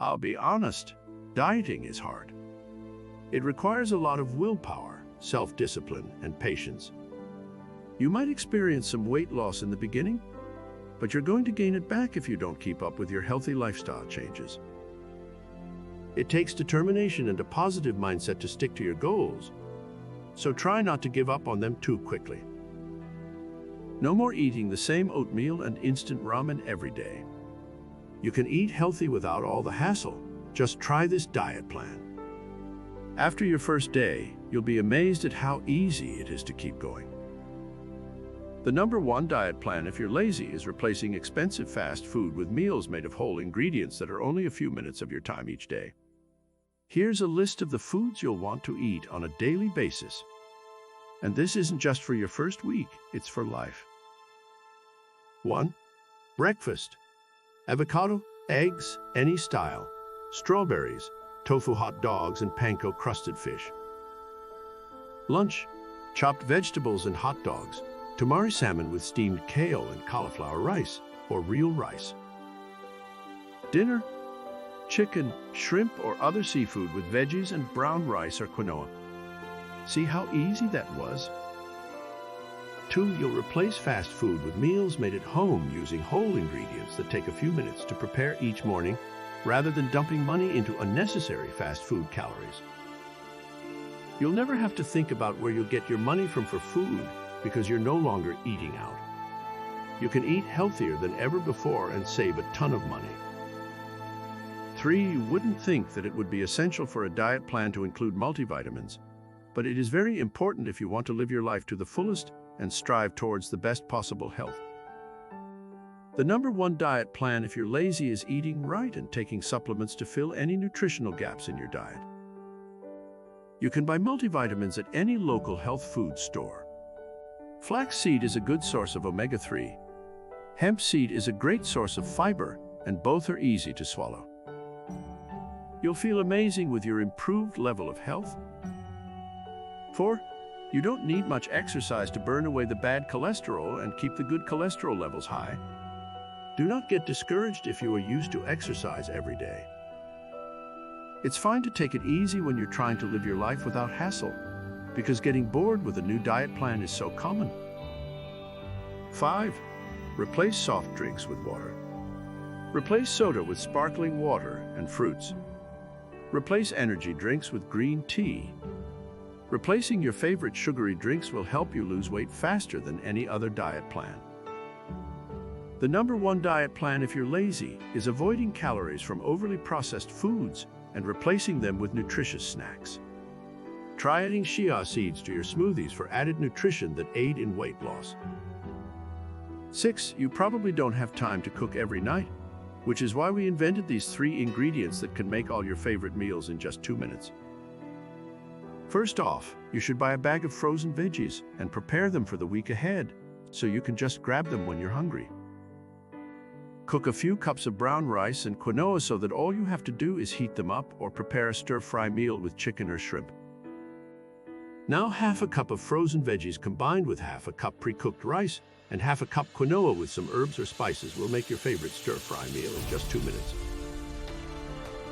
I'll be honest, dieting is hard. It requires a lot of willpower, self-discipline, and patience. You might experience some weight loss in the beginning, but you're going to gain it back if you don't keep up with your healthy lifestyle changes. It takes determination and a positive mindset to stick to your goals, so try not to give up on them too quickly. No more eating the same oatmeal and instant ramen every day. You can eat healthy without all the hassle. Just try this diet plan. After your first day, you'll be amazed at how easy it is to keep going. The number one diet plan if you're lazy is replacing expensive fast food with meals made of whole ingredients that are only a few minutes of your time each day. Here's a list of the foods you'll want to eat on a daily basis. And this isn't just for your first week, it's for life. 1. Breakfast. Avocado, eggs, any style, strawberries, tofu hot dogs, and panko crusted fish. Lunch. Chopped vegetables and hot dogs, tamari salmon with steamed kale and cauliflower rice, or real rice. Dinner. Chicken, shrimp, or other seafood with veggies and brown rice or quinoa. See how easy that was? 2. You'll replace fast food with meals made at home using whole ingredients that take a few minutes to prepare each morning, rather than dumping money into unnecessary fast food calories. You'll never have to think about where you'll get your money from for food because you're no longer eating out. You can eat healthier than ever before and save a ton of money. 3. You wouldn't think that it would be essential for a diet plan to include multivitamins, but it is very important if you want to live your life to the fullest and strive towards the best possible health. The number one diet plan if you're lazy is eating right and taking supplements to fill any nutritional gaps in your diet. You can buy multivitamins at any local health food store. Flaxseed is a good source of omega-3. Hemp seed is a great source of fiber, and both are easy to swallow. You'll feel amazing with your improved level of health. 4. You don't need much exercise to burn away the bad cholesterol and keep the good cholesterol levels high. Do not get discouraged if you are used to exercise every day. It's fine to take it easy when you're trying to live your life without hassle, because getting bored with a new diet plan is so common. 5. Replace soft drinks with water. Replace soda with sparkling water and fruits. Replace energy drinks with green tea. Replacing your favorite sugary drinks will help you lose weight faster than any other diet plan. The number one diet plan if you're lazy is avoiding calories from overly processed foods and replacing them with nutritious snacks. Try adding chia seeds to your smoothies for added nutrition that aid in weight loss. 6. You probably don't have time to cook every night, which is why we invented these 3 ingredients that can make all your favorite meals in just 2 minutes. First off, you should buy a bag of frozen veggies and prepare them for the week ahead, so you can just grab them when you're hungry. Cook a few cups of brown rice and quinoa so that all you have to do is heat them up or prepare a stir-fry meal with chicken or shrimp. Now half a cup of frozen veggies combined with half a cup pre-cooked rice and half a cup quinoa with some herbs or spices will make your favorite stir-fry meal in just 2 minutes.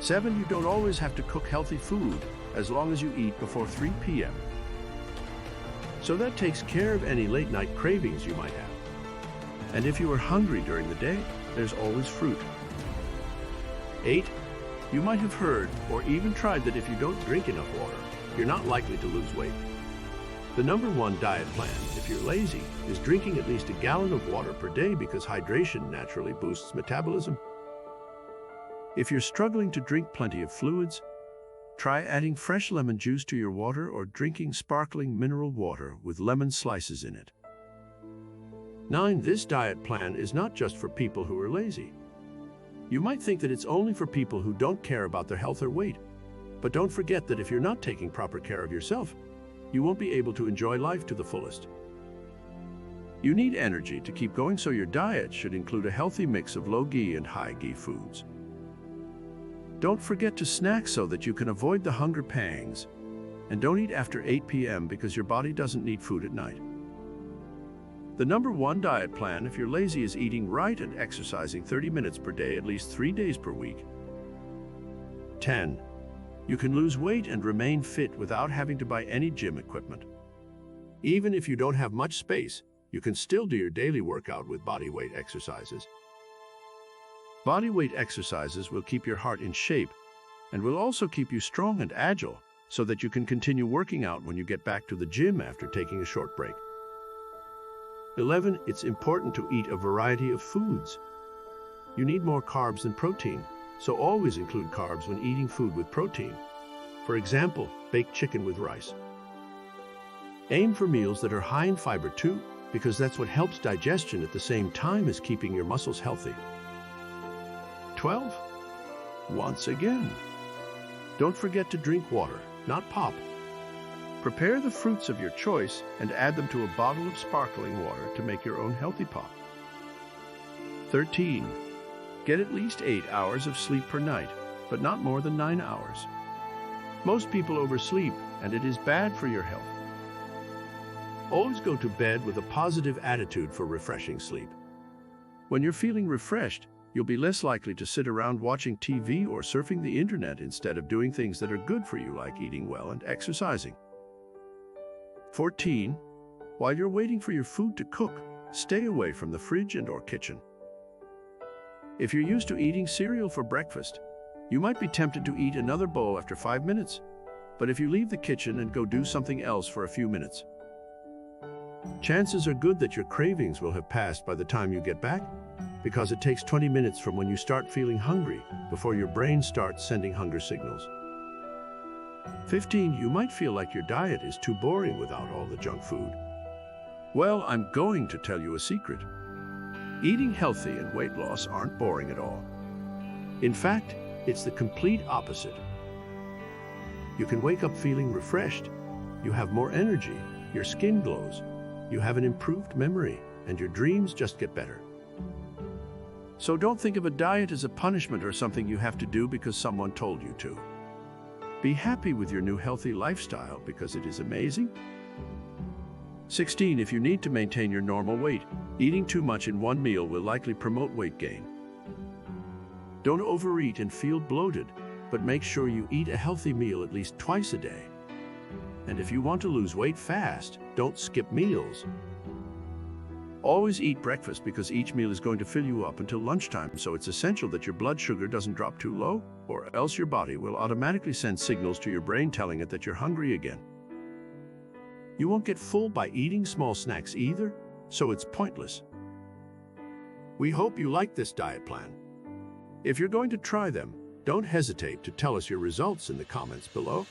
7. You don't always have to cook healthy food as long as you eat before 3 p.m. So that takes care of any late-night cravings you might have. And if you are hungry during the day, there's always fruit. 8. You might have heard or even tried that if you don't drink enough water, you're not likely to lose weight. The number one diet plan, if you're lazy, is drinking at least a gallon of water per day because hydration naturally boosts metabolism. If you're struggling to drink plenty of fluids, try adding fresh lemon juice to your water or drinking sparkling mineral water with lemon slices in it. 9. This diet plan is not just for people who are lazy. You might think that it's only for people who don't care about their health or weight, but don't forget that if you're not taking proper care of yourself, you won't be able to enjoy life to the fullest. You need energy to keep going, so your diet should include a healthy mix of low-ghee and high-ghee foods. Don't forget to snack so that you can avoid the hunger pangs, and don't eat after 8 p.m. because your body doesn't need food at night. The number one diet plan if you're lazy is eating right and exercising 30 minutes per day at least 3 days per week. 10. You can lose weight and remain fit without having to buy any gym equipment. Even if you don't have much space, you can still do your daily workout with body weight exercises. Body weight exercises will keep your heart in shape and will also keep you strong and agile so that you can continue working out when you get back to the gym after taking a short break. 11. It's important to eat a variety of foods. You need more carbs than protein, so always include carbs when eating food with protein. For example, baked chicken with rice. Aim for meals that are high in fiber too, because that's what helps digestion at the same time as keeping your muscles healthy. 12. Once again, don't forget to drink water, not pop. Prepare the fruits of your choice and add them to a bottle of sparkling water to make your own healthy pop. 13. Get at least 8 hours of sleep per night, but not more than 9 hours. Most people oversleep, and it is bad for your health. Always go to bed with a positive attitude for refreshing sleep. When you're feeling refreshed, you'll be less likely to sit around watching TV or surfing the internet instead of doing things that are good for you, like eating well and exercising. 14. While you're waiting for your food to cook, stay away from the fridge and/or kitchen. If you're used to eating cereal for breakfast, you might be tempted to eat another bowl after 5 minutes. But if you leave the kitchen and go do something else for a few minutes, chances are good that your cravings will have passed by the time you get back, because it takes 20 minutes from when you start feeling hungry before your brain starts sending hunger signals. 15. You might feel like your diet is too boring without all the junk food. Well, I'm going to tell you a secret. Eating healthy and weight loss aren't boring at all. In fact, it's the complete opposite. You can wake up feeling refreshed, you have more energy, your skin glows, you have an improved memory, and your dreams just get better. So don't think of a diet as a punishment or something you have to do because someone told you to. Be happy with your new healthy lifestyle because it is amazing. 16. If you need to maintain your normal weight, eating too much in one meal will likely promote weight gain. Don't overeat and feel bloated, but make sure you eat a healthy meal at least twice a day. And if you want to lose weight fast, don't skip meals. Always eat breakfast because each meal is going to fill you up until lunchtime, so it's essential that your blood sugar doesn't drop too low, or else your body will automatically send signals to your brain telling it that you're hungry again. You won't get full by eating small snacks either, so it's pointless. We hope you like this diet plan. If you're going to try them, don't hesitate to tell us your results in the comments below.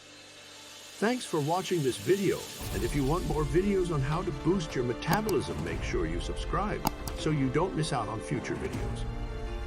Thanks for watching this video, and if you want more videos on how to boost your metabolism, make sure you subscribe so you don't miss out on future videos.